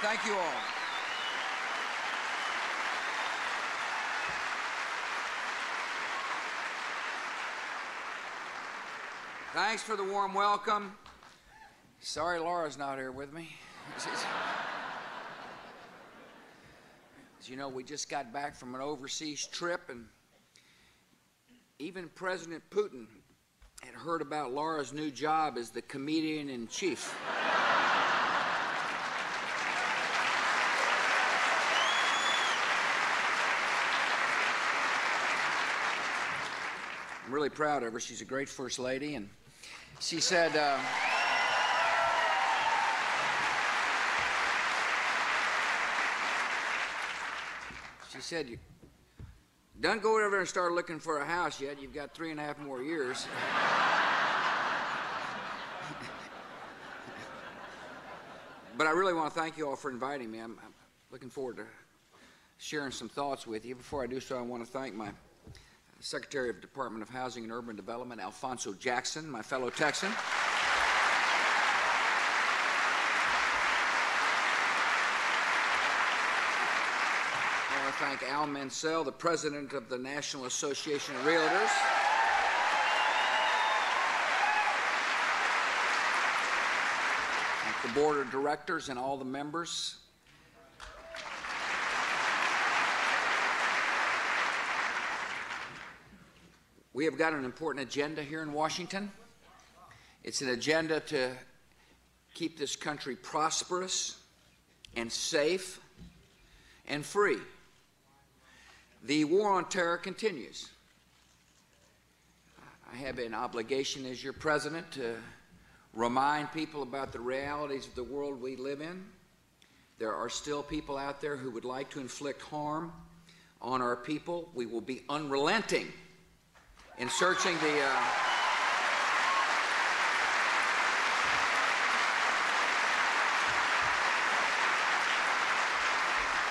Thank you all. Thanks for the warm welcome. Sorry Laura's not here with me. As you know, we just got back from an overseas trip, and even President Putin had heard about Laura's new job as the comedian-in-chief. I'm really proud of her. She's a great first lady, and she said, you don't go over there and start looking for a house yet. You've got 3.5 more years. But I really want to thank you all for inviting me. I'm looking forward to sharing some thoughts with you. Before I do so, I want to thank my Secretary of Department of Housing and Urban Development, Alfonso Jackson, my fellow Texan. I want to thank Al Mansell, the President of the National Association of Realtors. Thank the Board of Directors and all the members. We have got an important agenda here in Washington. It's an agenda to keep this country prosperous and safe and free. The war on terror continues. I have an obligation as your president to remind people about the realities of the world we live in. There are still people out there who would like to inflict harm on our people. We will be unrelenting in searching the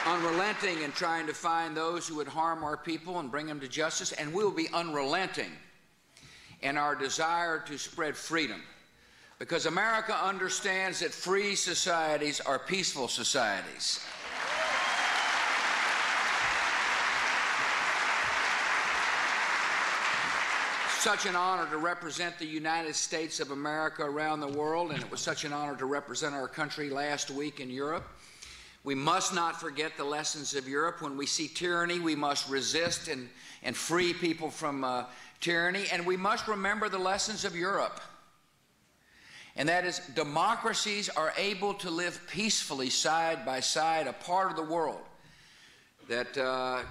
unrelenting in trying to find those who would harm our people and bring them to justice, and we will be unrelenting in our desire to spread freedom, because America understands that free societies are peaceful societies. Such an honor to represent the United States of America around the world, and it was such an honor to represent our country last week in Europe. We must not forget the lessons of Europe. When we see tyranny, we must resist and free people from tyranny, and we must remember the lessons of Europe. And that is, democracies are able to live peacefully side by side, a part of the world that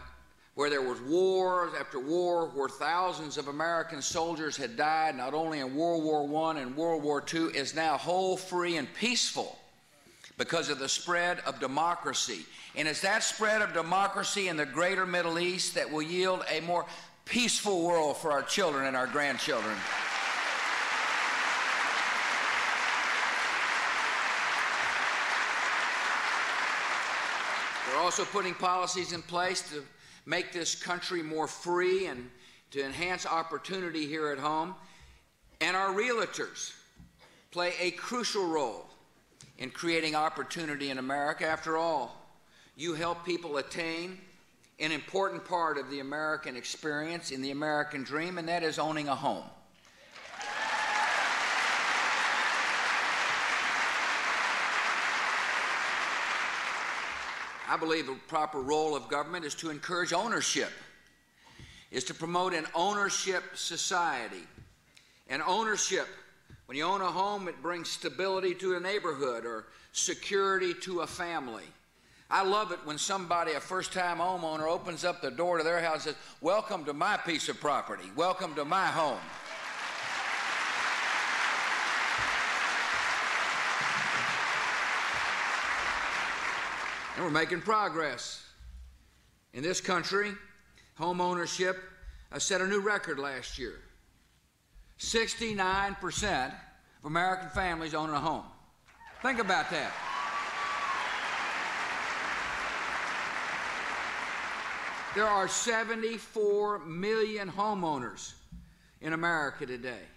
where there was war after war, where thousands of American soldiers had died, not only in World War I and World War II, is now whole, free, and peaceful because of the spread of democracy. And it's that spread of democracy in the greater Middle East that will yield a more peaceful world for our children and our grandchildren. We're also putting policies in place to make this country more free and to enhance opportunity here at home. And our realtors play a crucial role in creating opportunity in America. After all, you help people attain an important part of the American experience, in the American dream, and that is owning a home. I believe the proper role of government is to encourage ownership, is to promote an ownership society. And ownership, when you own a home, it brings stability to a neighborhood or security to a family. I love it when somebody, a first-time homeowner, opens up the door to their house and says, "Welcome to my piece of property. Welcome to my home." And we're making progress. In this country, home ownership set a new record last year. 69% of American families own a home. Think about that. There are 74 million homeowners in America today.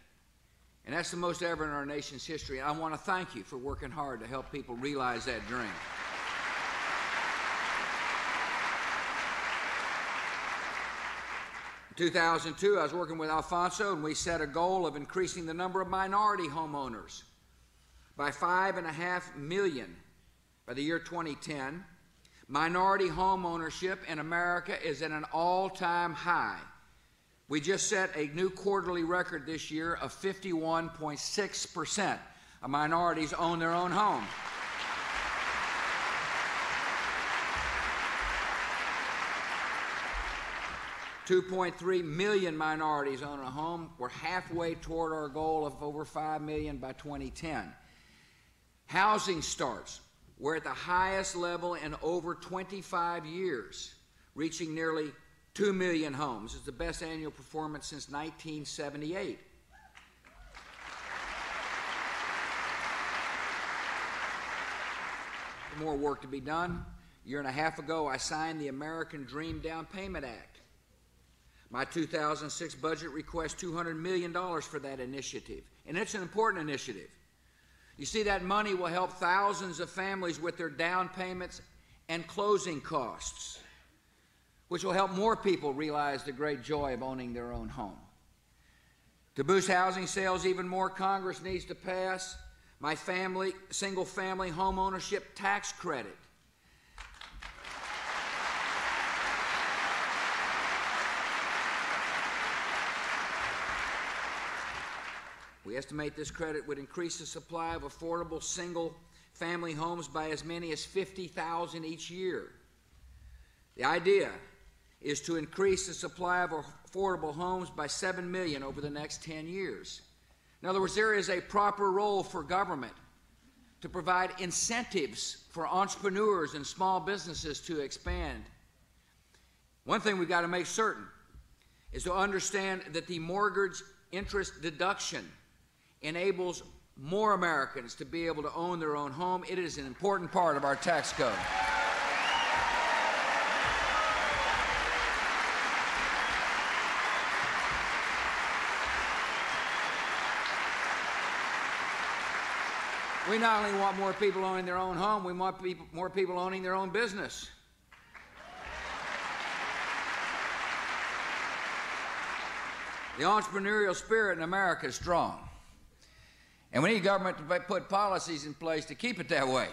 And that's the most ever in our nation's history. And I want to thank you for working hard to help people realize that dream. In 2002, I was working with Alfonso, and we set a goal of increasing the number of minority homeowners by 5.5 million by the year 2010. Minority home ownership in America is at an all-time high. We just set a new quarterly record this year of 51.6% of minorities own their own home. $2.3 million minorities own a home. We're halfway toward our goal of over 5 million by 2010. Housing starts. We're at the highest level in over 25 years, reaching nearly 2 million homes. It's the best annual performance since 1978. More work to be done. A year and a half ago, I signed the American Dream Down Payment Act. My 2006 budget requests $200 million for that initiative, and it's an important initiative. You see, that money will help thousands of families with their down payments and closing costs, which will help more people realize the great joy of owning their own home. To boost housing sales even more, Congress needs to pass my single-family home ownership tax credit. We estimate this credit would increase the supply of affordable single-family homes by as many as 50,000 each year. The idea is to increase the supply of affordable homes by 7 million over the next 10 years. In other words, there is a proper role for government to provide incentives for entrepreneurs and small businesses to expand. One thing we've got to make certain is to understand that the mortgage interest deduction enables more Americans to be able to own their own home. It is an important part of our tax code. We not only want more people owning their own home, we want more people owning their own business. The entrepreneurial spirit in America is strong. And we need government to put policies in place to keep it that way.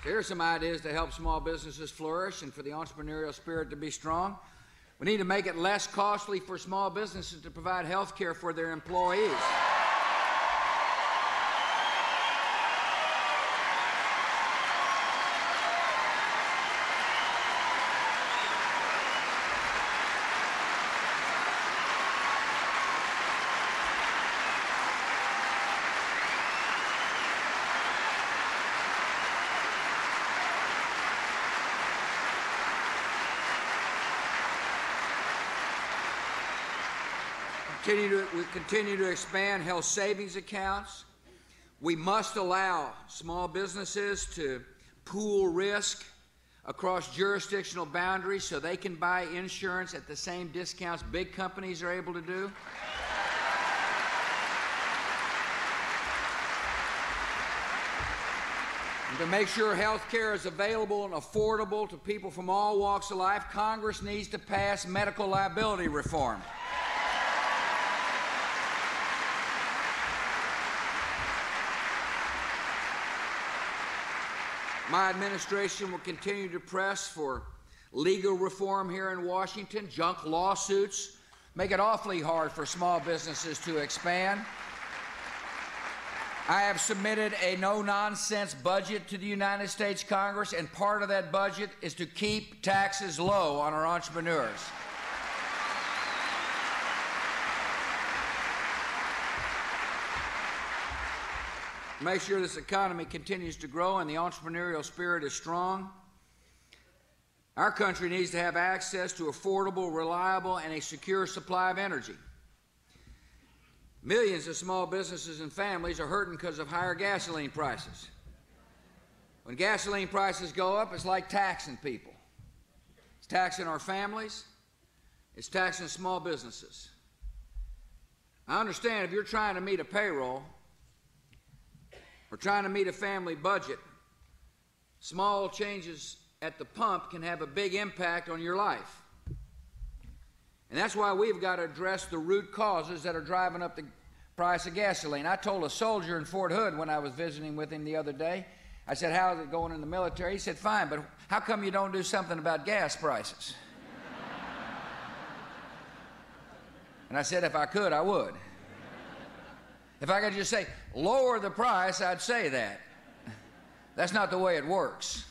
So here are some ideas to help small businesses flourish and for the entrepreneurial spirit to be strong. We need to make it less costly for small businesses to provide health care for their employees. We continue to expand health savings accounts. We must allow small businesses to pool risk across jurisdictional boundaries so they can buy insurance at the same discounts big companies are able to do. And to make sure health care is available and affordable to people from all walks of life, Congress needs to pass medical liability reform. My administration will continue to press for legal reform here in Washington. Junk lawsuits make it awfully hard for small businesses to expand. I have submitted a no-nonsense budget to the United States Congress, and part of that budget is to keep taxes low on our entrepreneurs. Make sure this economy continues to grow and the entrepreneurial spirit is strong. Our country needs to have access to affordable, reliable, and a secure supply of energy. Millions of small businesses and families are hurting because of higher gasoline prices. When gasoline prices go up, it's like taxing people. It's taxing our families. It's taxing small businesses. I understand if you're trying to meet a payroll, we're trying to meet a family budget. Small changes at the pump can have a big impact on your life. And that's why we've got to address the root causes that are driving up the price of gasoline. I told a soldier in Fort Hood when I was visiting with him the other day, I said, how's it going in the military? He said, fine, but how come you don't do something about gas prices? And I said, if I could, I would. If I could just say, lower the price, I'd say that. That's not the way it works.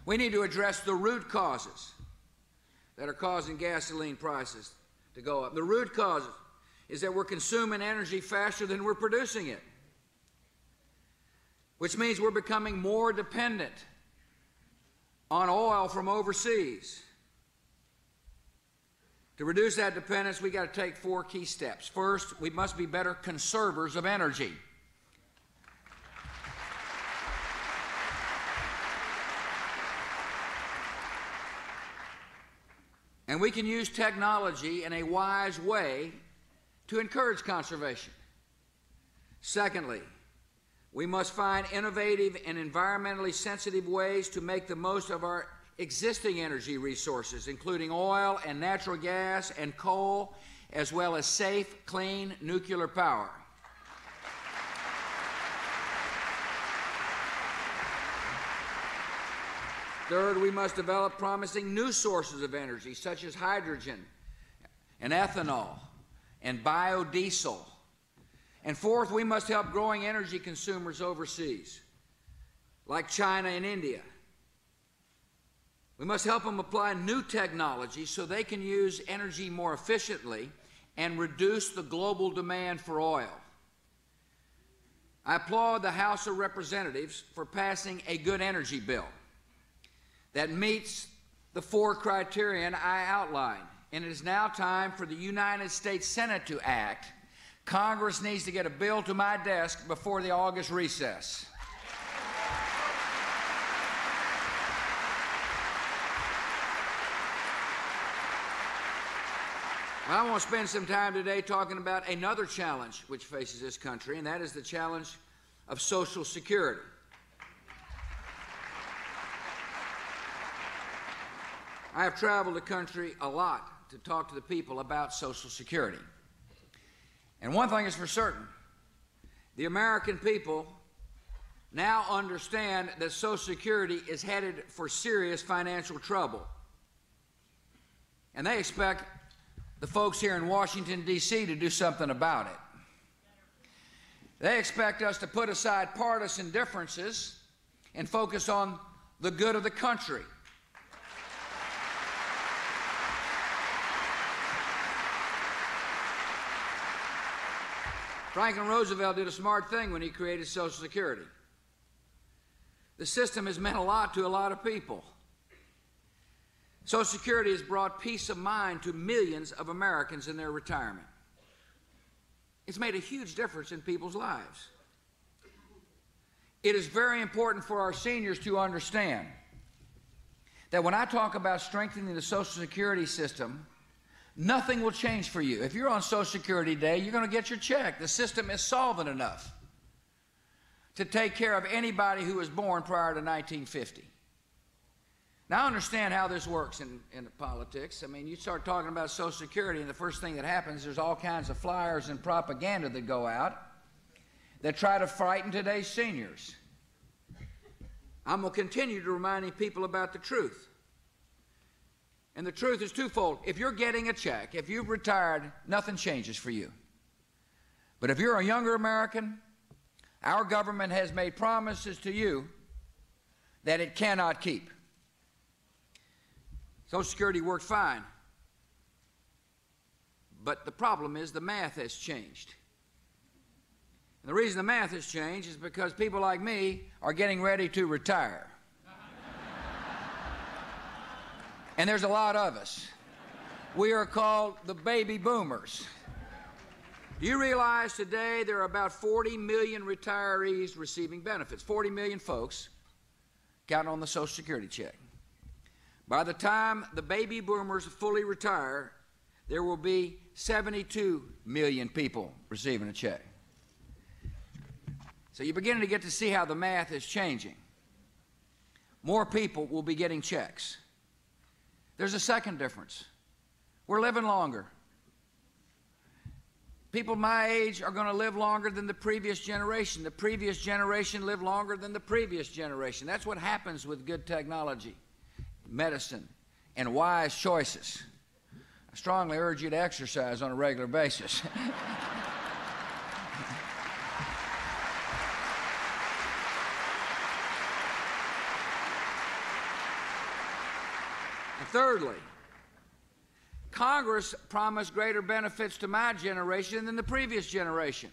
We need to address the root causes that are causing gasoline prices to go up. The root causes is that we're consuming energy faster than we're producing it, which means we're becoming more dependent on oil from overseas. To reduce that dependence, we've got to take 4 key steps. First, we must be better conservers of energy. And we can use technology in a wise way to encourage conservation. Secondly, we must find innovative and environmentally sensitive ways to make the most of our existing energy resources, including oil and natural gas and coal, as well as safe, clean nuclear power. Third, we must develop promising new sources of energy, such as hydrogen and ethanol and biodiesel. And fourth, we must help growing energy consumers overseas, like China and India. We must help them apply new technology so they can use energy more efficiently and reduce the global demand for oil. I applaud the House of Representatives for passing a good energy bill that meets the 4 criteria I outlined. And it is now time for the United States Senate to act. Congress needs to get a bill to my desk before the August recess. I want to spend some time today talking about another challenge which faces this country, and that is the challenge of Social Security. I have traveled the country a lot to talk to the people about Social Security. And one thing is for certain, the American people now understand that Social Security is headed for serious financial trouble. And they expect the folks here in Washington, D.C. to do something about it. They expect us to put aside partisan differences and focus on the good of the country. Franklin Roosevelt did a smart thing when he created Social Security. The system has meant a lot to a lot of people. Social Security has brought peace of mind to millions of Americans in their retirement. It's made a huge difference in people's lives. It is very important for our seniors to understand that when I talk about strengthening the Social Security system, nothing will change for you. If you're on Social Security Day, you're going to get your check. The system is solvent enough to take care of anybody who was born prior to 1950. Now, I understand how this works in politics. I mean, you start talking about Social Security, and the first thing that happens, there's all kinds of flyers and propaganda that go out that try to frighten today's seniors. I'm going to continue to remind people about the truth. And the truth is twofold. If you're getting a check, if you've retired, nothing changes for you. But if you're a younger American, our government has made promises to you that it cannot keep. Social Security worked fine, but the problem is the math has changed. And the reason the math has changed is because people like me are getting ready to retire. And there's a lot of us. We are called the baby boomers. Do you realize today there are about 40 million retirees receiving benefits? 40 million folks counting on the Social Security check. By the time the baby boomers fully retire, there will be 72 million people receiving a check. So you're beginning to get to see how the math is changing. more people will be getting checks. There's a second difference. We're living longer. People my age are going to live longer than the previous generation. The previous generation lived longer than the previous generation. That's what happens with good technology, medicine, and wise choices. I strongly urge you to exercise on a regular basis. And thirdly, Congress promised greater benefits to my generation than the previous generation.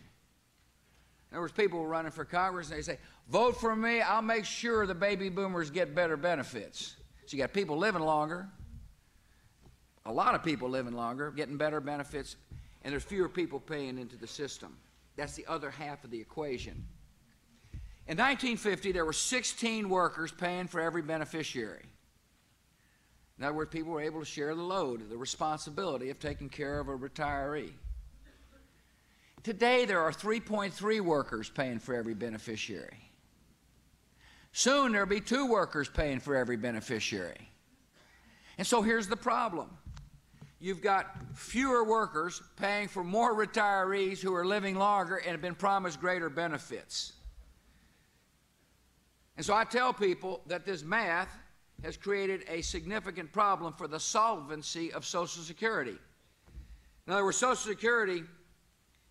In other words, people were running for Congress and they say, vote for me, I'll make sure the baby boomers get better benefits. So you got people living longer, a lot of people living longer, getting better benefits, and there's fewer people paying into the system. That's the other half of the equation. In 1950, there were 16 workers paying for every beneficiary. In other words, people were able to share the load, the responsibility of taking care of a retiree. Today, there are 3.3 workers paying for every beneficiary. Soon, there'll be 2 workers paying for every beneficiary. And so here's the problem. You've got fewer workers paying for more retirees who are living longer and have been promised greater benefits. And so I tell people that this math has created a significant problem for the solvency of Social Security. In other words, Social Security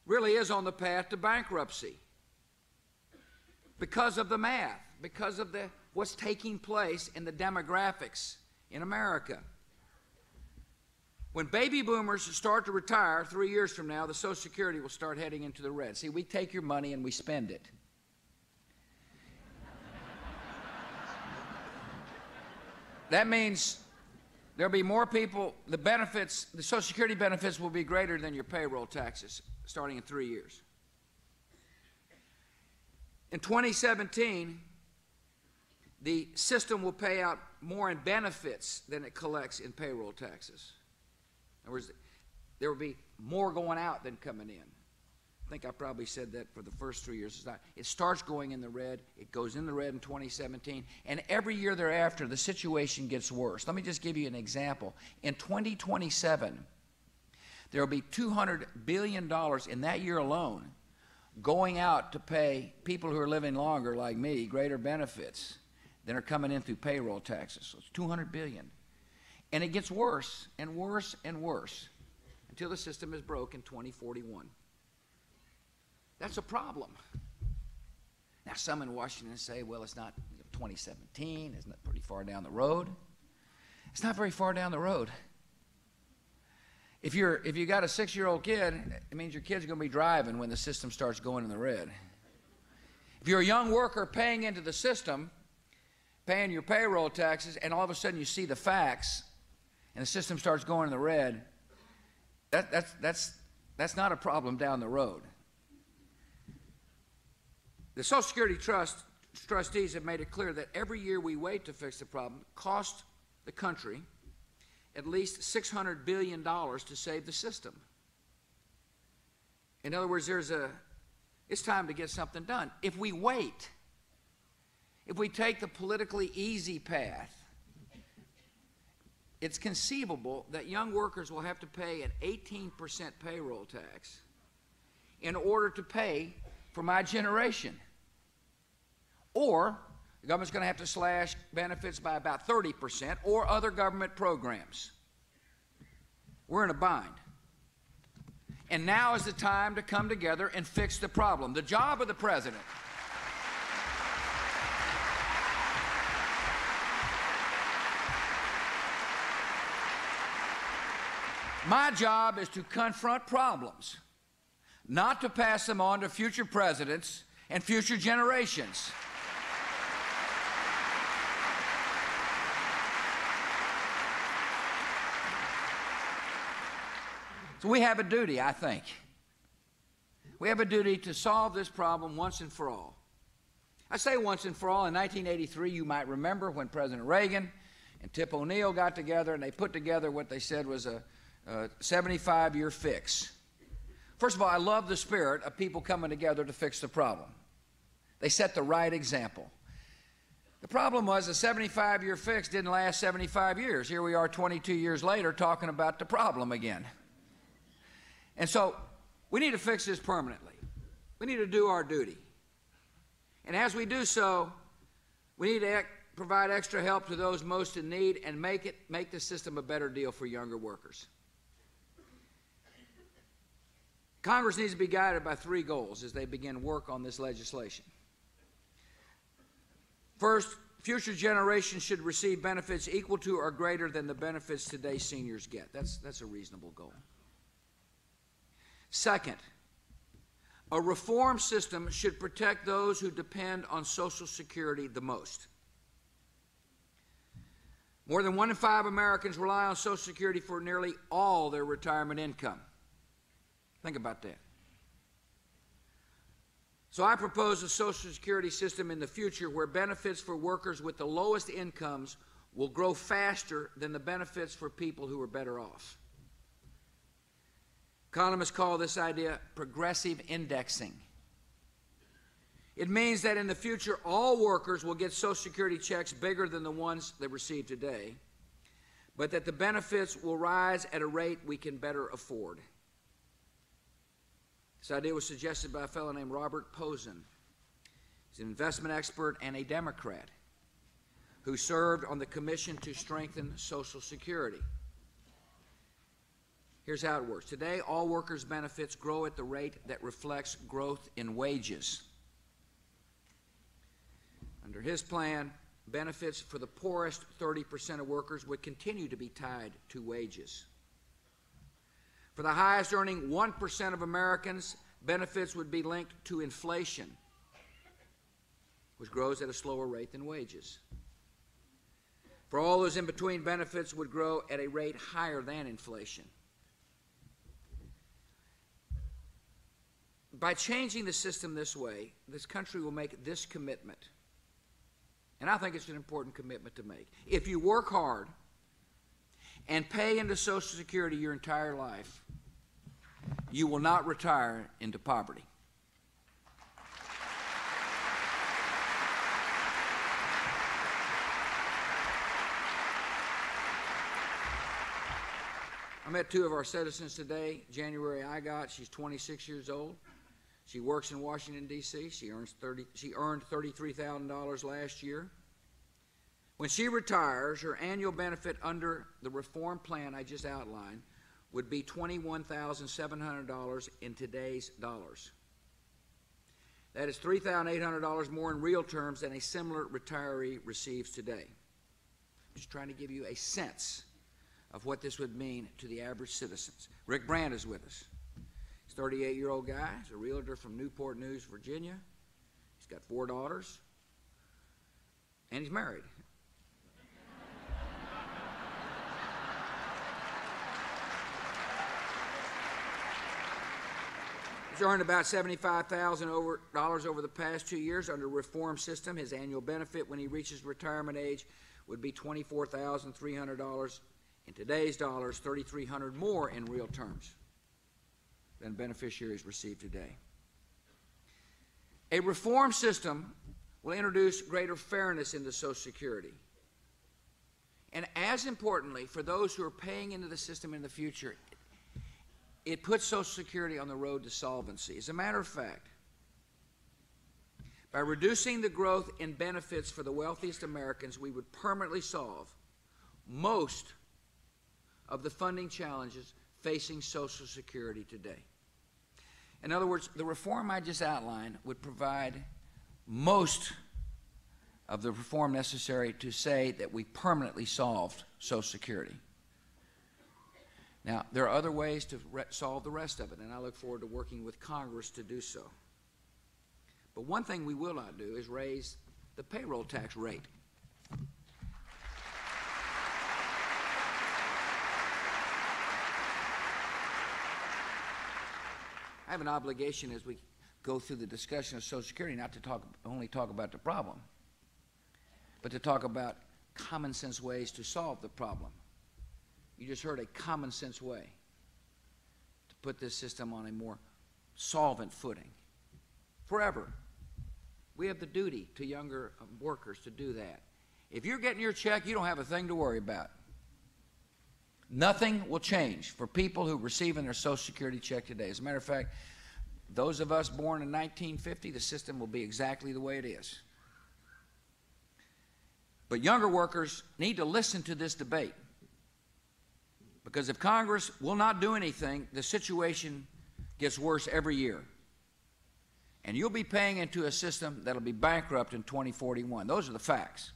really is on the path to bankruptcy because of the math, because of what's taking place in the demographics in America. When baby boomers start to retire 3 years from now, the Social Security will start heading into the red. See, we take your money and we spend it. That means there'll be more people, the benefits, the Social Security benefits will be greater than your payroll taxes starting in 3 years. In 2017, the system will pay out more in benefits than it collects in payroll taxes. In other words, there will be more going out than coming in. I think I probably said that for the first 3 years. It starts going in the red, it goes in the red in 2017, and every year thereafter the situation gets worse. Let me just give you an example. In 2027, there will be $200 billion in that year alone going out to pay people who are living longer, like me, greater benefits than are coming in through payroll taxes. So it's $200 billion. And it gets worse and worse and worse until the system is broke in 2041. That's a problem. Now, some in Washington say, well, it's not 2017, it's not pretty far down the road. It's not very far down the road. If you got a 6-year-old kid, it means your kid's going to be driving when the system starts going in the red. If you're a young worker paying into the system, paying your payroll taxes, and all of a sudden you see the facts, and the system starts going in the red, that's not a problem down the road. The Social Security trustees have made it clear that every year we wait to fix the problem costs the country at least $600 billion to save the system. In other words, it's time to get something done. If we wait, if we take the politically easy path, it's conceivable that young workers will have to pay an 18% payroll tax in order to pay for my generation. Or the government's going to have to slash benefits by about 30% or other government programs. We're in a bind. And now is the time to come together and fix the problem. The job of the president my job is to confront problems, not to pass them on to future presidents and future generations. So we have a duty, I think. We have a duty to solve this problem once and for all. I say once and for all. In 1983, you might remember when President Reagan and Tip O'Neill got together and they put together what they said was a 75-year fix. First of all, I love the spirit of people coming together to fix the problem. They set the right example. The problem was a 75-year fix didn't last 75 years. Here we are 22 years later talking about the problem again. And so we need to fix this permanently. We need to do our duty. And as we do so, we need to provide extra help to those most in need and make the system a better deal for younger workers. Congress needs to be guided by three goals as they begin work on this legislation. First, future generations should receive benefits equal to or greater than the benefits today's seniors get. That's a reasonable goal. Second, a reform system should protect those who depend on Social Security the most. More than 1 in 5 Americans rely on Social Security for nearly all their retirement income. Think about that. So I propose a Social Security system in the future where benefits for workers with the lowest incomes will grow faster than the benefits for people who are better off. Economists call this idea progressive indexing. It means that in the future, all workers will get Social Security checks bigger than the ones they receive today, but that the benefits will rise at a rate we can better afford. This idea was suggested by a fellow named Robert Posen. He's an investment expert and a Democrat who served on the Commission to Strengthen Social Security. Here's how it works. Today, all workers' benefits grow at the rate that reflects growth in wages. Under his plan, benefits for the poorest 30% of workers would continue to be tied to wages. For the highest earning 1% of Americans, benefits would be linked to inflation, which grows at a slower rate than wages. For all those in between, benefits would grow at a rate higher than inflation. By changing the system this way, this country will make this commitment. And I think it's an important commitment to make. If you work hard and pay into Social Security your entire life, you will not retire into poverty. I met two of our citizens today. January Igot, she's 26 years old. She works in Washington, D.C. She earned $33,000 last year. When she retires, her annual benefit under the reform plan I just outlined would be $21,700 in today's dollars. That is $3,800 more in real terms than a similar retiree receives today. I'm just trying to give you a sense of what this would mean to the average citizens. Rick Brandt is with us. He's a 38-year-old guy. He's a realtor from Newport News, Virginia. He's got 4 daughters, and he's married. He's earned about $75,000 over the past 2 years under a reform system. His annual benefit when he reaches retirement age would be $24,300. In today's dollars, $3,300 more in real terms than beneficiaries receive today. A reform system will introduce greater fairness into Social Security. And as importantly, for those who are paying into the system in the future, it puts Social Security on the road to solvency. As a matter of fact, by reducing the growth in benefits for the wealthiest Americans, we would permanently solve most of the funding challenges facing Social Security today. In other words, the reform I just outlined would provide most of the reform necessary to say that we permanently solved Social Security. Now, there are other ways to solve the rest of it, and I look forward to working with Congress to do so. But one thing we will not do is raise the payroll tax rate. I have an obligation as we go through the discussion of Social Security not to only talk about the problem, but to talk about common sense ways to solve the problem. You just heard a common sense way to put this system on a more solvent footing forever. We have the duty to younger workers to do that. If you're getting your check, you don't have a thing to worry about. Nothing will change for people who are receiving their Social Security check today. As a matter of fact, those of us born in 1950, the system will be exactly the way it is. But younger workers need to listen to this debate, because if Congress will not do anything, the situation gets worse every year. And you'll be paying into a system that'll be bankrupt in 2041. Those are the facts.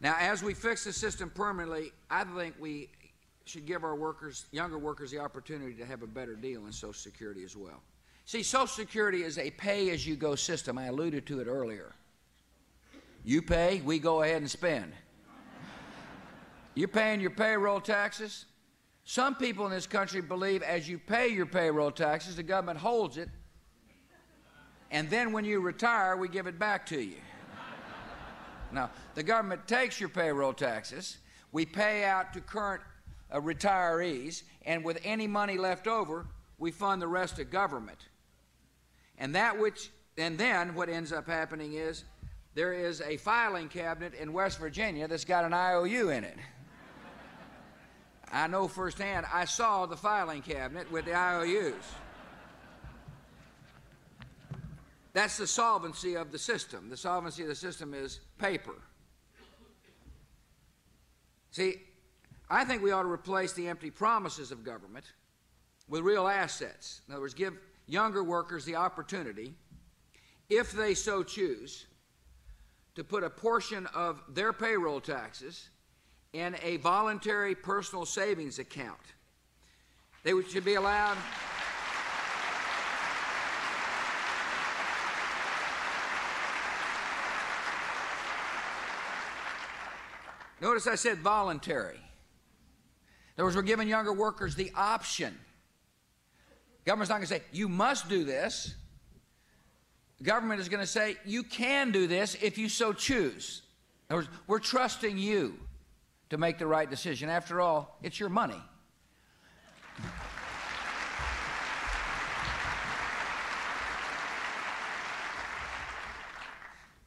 Now, as we fix the system permanently, I think we should give our workers, younger workers, the opportunity to have a better deal in Social Security as well. See, Social Security is a pay-as-you-go system. I alluded to it earlier. You pay, we go ahead and spend. You're paying your payroll taxes. Some people in this country believe as you pay your payroll taxes, the government holds it, and then when you retire, we give it back to you. Now, the government takes your payroll taxes, we pay out to current retirees, and with any money left over, we fund the rest of government. And then what ends up happening is there is a filing cabinet in West Virginia that's got an IOU in it. I know firsthand, I saw the filing cabinet with the IOUs. That's the solvency of the system. The solvency of the system is paper. See, I think we ought to replace the empty promises of government with real assets. In other words, give younger workers the opportunity, if they so choose, to put a portion of their payroll taxes in a voluntary personal savings account. They should be allowed notice I said voluntary. In other words, we're giving younger workers the option. Government's not going to say, you must do this. The government is going to say, you can do this if you so choose. In other words, we're trusting you to make the right decision. After all, it's your money.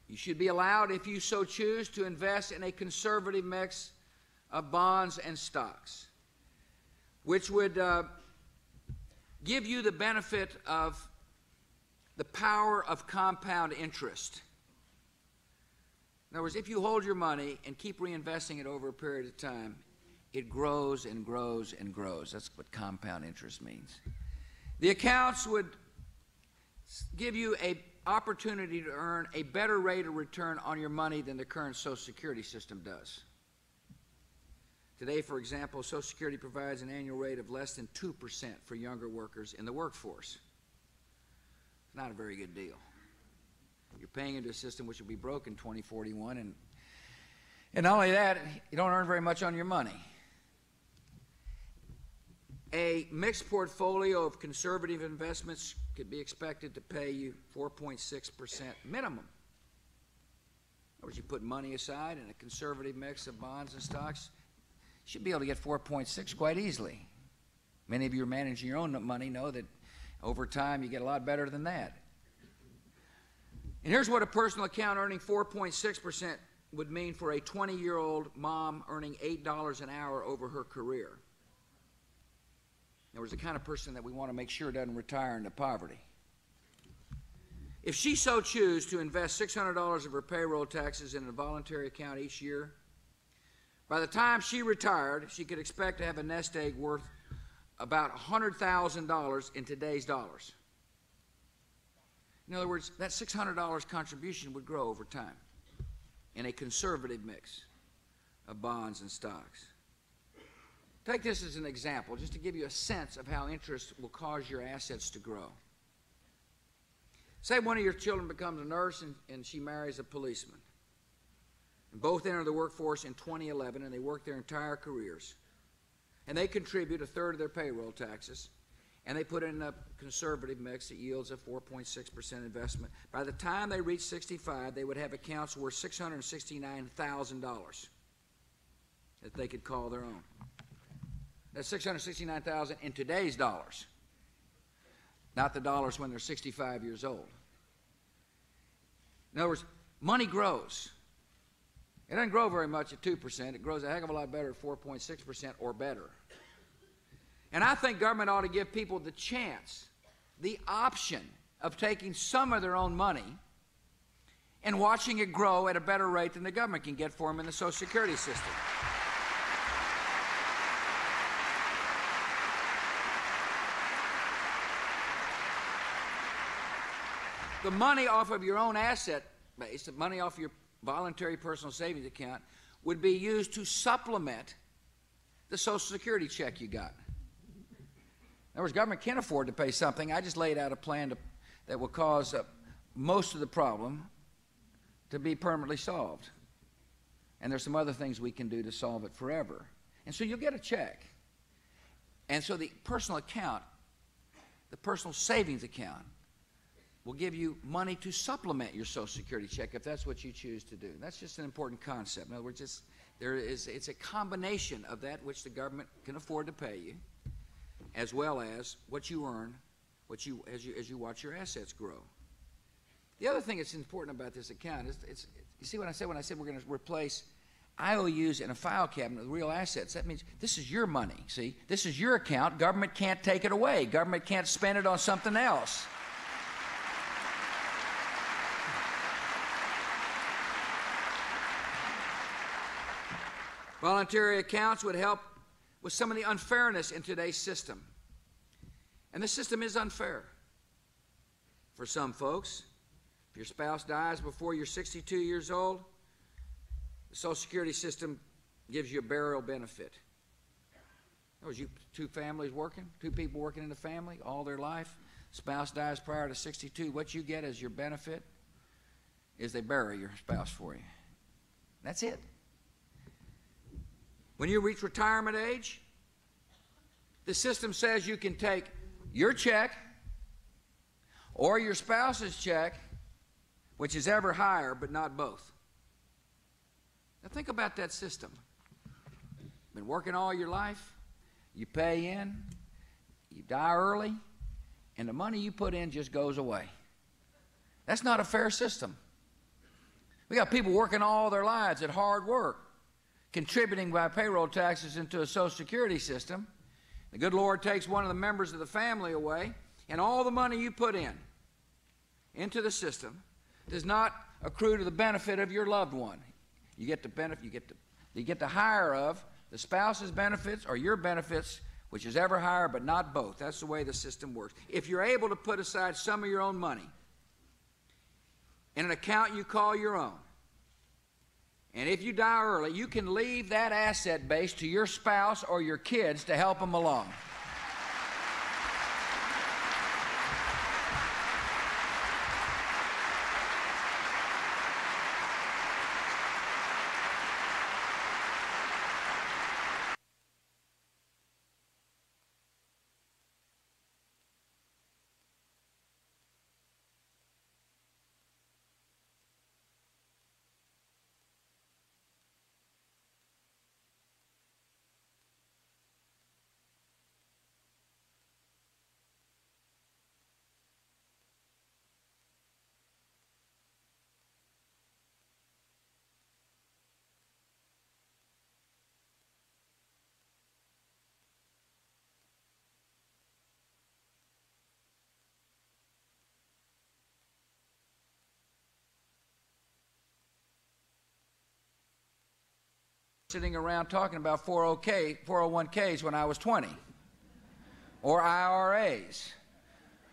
You should be allowed, if you so choose, to invest in a conservative mix of bonds and stocks, which would give you the benefit of the power of compound interest. In other words, if you hold your money and keep reinvesting it over a period of time, it grows and grows and grows. That's what compound interest means. The accounts would give you an opportunity to earn a better rate of return on your money than the current Social Security system does. Today, for example, Social Security provides an annual rate of less than 2% for younger workers in the workforce. It's not a very good deal. You're paying into a system which will be broke in 2041, and not only that, you don't earn very much on your money. A mixed portfolio of conservative investments could be expected to pay you 4.6% minimum. In other words, you put money aside in a conservative mix of bonds and stocks, you should be able to get 4.6 quite easily. Many of you who are managing your own money know that over time you get a lot better than that. And here's what a personal account earning 4.6% would mean for a 20-year-old mom earning $8 an hour over her career. In other words, the kind of person that we want to make sure doesn't retire into poverty. If she so chooses to invest $600 of her payroll taxes in a voluntary account each year, by the time she retired, she could expect to have a nest egg worth about $100,000 in today's dollars. In other words, that $600 contribution would grow over time in a conservative mix of bonds and stocks. Take this as an example, just to give you a sense of how interest will cause your assets to grow. Say one of your children becomes a nurse and she marries a policeman. And both enter the workforce in 2011, and they work their entire careers. And they contribute a third of their payroll taxes, and they put in a conservative mix that yields a 4.6% investment. By the time they reach 65, they would have accounts worth $669,000 that they could call their own. That's $669,000 in today's dollars, not the dollars when they're 65 years old. In other words, money grows. It doesn't grow very much at 2%. It grows a heck of a lot better at 4.6% or better. And I think government ought to give people the chance, the option of taking some of their own money and watching it grow at a better rate than the government can get for them in the Social Security system. The money off of your own asset base, the money off your voluntary personal savings account, would be used to supplement the Social Security check you got. In other words, government can't afford to pay something. I just laid out a plan that will cause most of the problem to be permanently solved. And there's some other things we can do to solve it forever. And so you'll get a check. And so the personal account, the personal savings account, will give you money to supplement your Social Security check if that's what you choose to do. That's just an important concept. In other words, it's a combination of that which the government can afford to pay you, as well as what you earn, as you watch your assets grow. The other thing that's important about this account is, you see what I said when I said we're going to replace IOUs in a file cabinet with real assets? That means this is your money, see? This is your account. Government can't take it away. Government can't spend it on something else. Voluntary accounts would help with some of the unfairness in today's system. And the system is unfair. For some folks, if your spouse dies before you're 62 years old, the Social Security system gives you a burial benefit. In other words, you two people working in the family all their life, spouse dies prior to 62, what you get as your benefit is they bury your spouse for you. That's it. When you reach retirement age, the system says you can take your check or your spouse's check, which is ever higher, but not both. Now think about that system. Been working all your life, you pay in, you die early, and the money you put in just goes away. That's not a fair system. We got people working all their lives at hard work, contributing by payroll taxes into a Social Security system. The good Lord takes one of the members of the family away, and all the money you put into the system does not accrue to the benefit of your loved one. You get the benefit, you get the higher of the spouse's benefits or your benefits, which is ever higher, but not both. That's the way the system works. If you're able to put aside some of your own money in an account you call your own, and if you die early, you can leave that asset base to your spouse or your kids to help them along. Sitting around talking about 401ks when I was 20, or IRAs,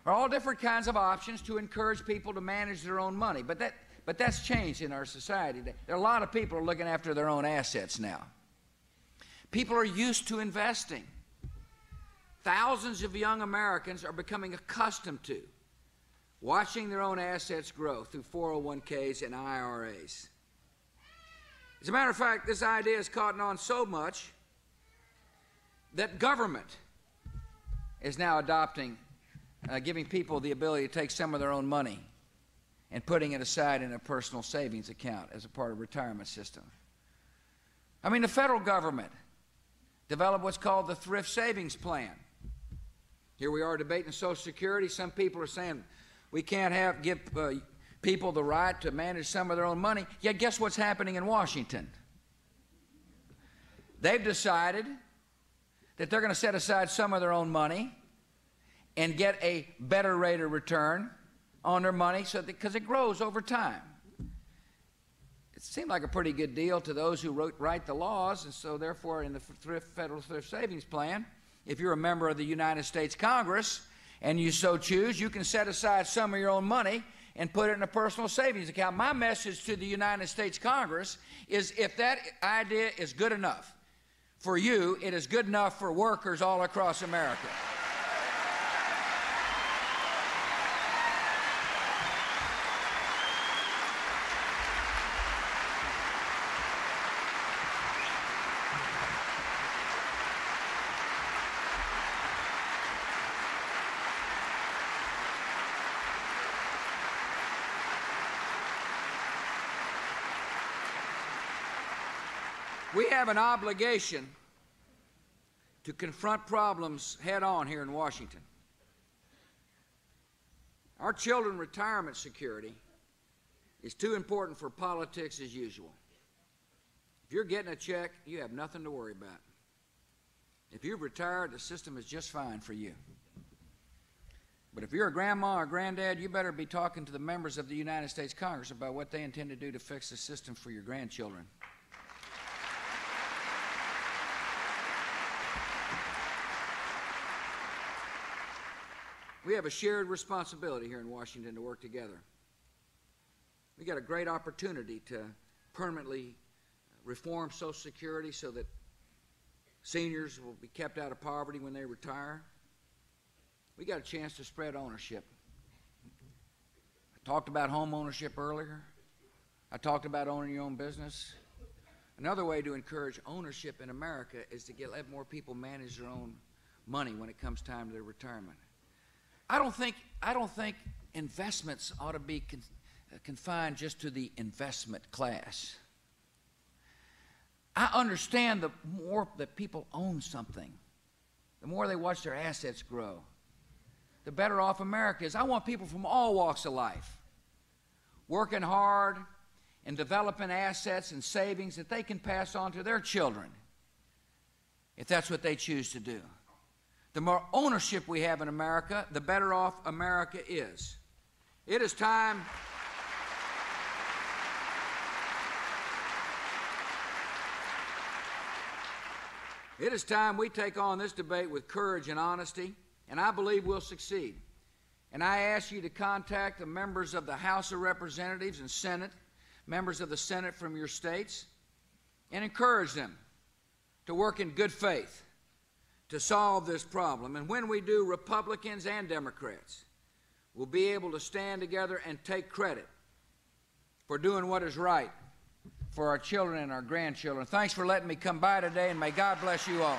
or all different kinds of options to encourage people to manage their own money. But that's changed in our society. There are a lot of people who are looking after their own assets now. People are used to investing. Thousands of young Americans are becoming accustomed to watching their own assets grow through 401ks and IRAs. As a matter of fact, this idea has caught on so much that government is now adopting, giving people the ability to take some of their own money and putting it aside in a personal savings account as a part of a retirement system. I mean, the federal government developed what's called the Thrift Savings Plan. Here we are debating Social Security. Some people are saying we can't give people the right to manage some of their own money. Yet guess what's happening in Washington? They've decided that they're going to set aside some of their own money and get a better rate of return on their money because it grows over time. It seemed like a pretty good deal to those who write the laws, and so therefore in the Federal Thrift Savings Plan, if you're a member of the United States Congress and you so choose, you can set aside some of your own money and put it in a personal savings account. My message to the United States Congress is, if that idea is good enough for you, it is good enough for workers all across America. We have an obligation to confront problems head on here in Washington. Our children's retirement security is too important for politics as usual. If you're getting a check, you have nothing to worry about. If you've retired, the system is just fine for you. But if you're a grandma or granddad, you better be talking to the members of the United States Congress about what they intend to do to fix the system for your grandchildren. We have a shared responsibility here in Washington to work together. We got a great opportunity to permanently reform Social Security so that seniors will be kept out of poverty when they retire. We got a chance to spread ownership. I talked about home ownership earlier. I talked about owning your own business. Another way to encourage ownership in America is to let more people manage their own money when it comes time to their retirement. I don't think investments ought to be confined just to the investment class. I understand the more that people own something, the more they watch their assets grow, the better off America is. I want people from all walks of life working hard and developing assets and savings that they can pass on to their children, if that's what they choose to do. The more ownership we have in America, the better off America is. It is time we take on this debate with courage and honesty, and I believe we'll succeed. And I ask you to contact the members of the House of Representatives and Senate, members of the Senate from your states, and encourage them to work in good faith to solve this problem. And when we do, Republicans and Democrats will be able to stand together and take credit for doing what is right for our children and our grandchildren. Thanks for letting me come by today, and may God bless you all.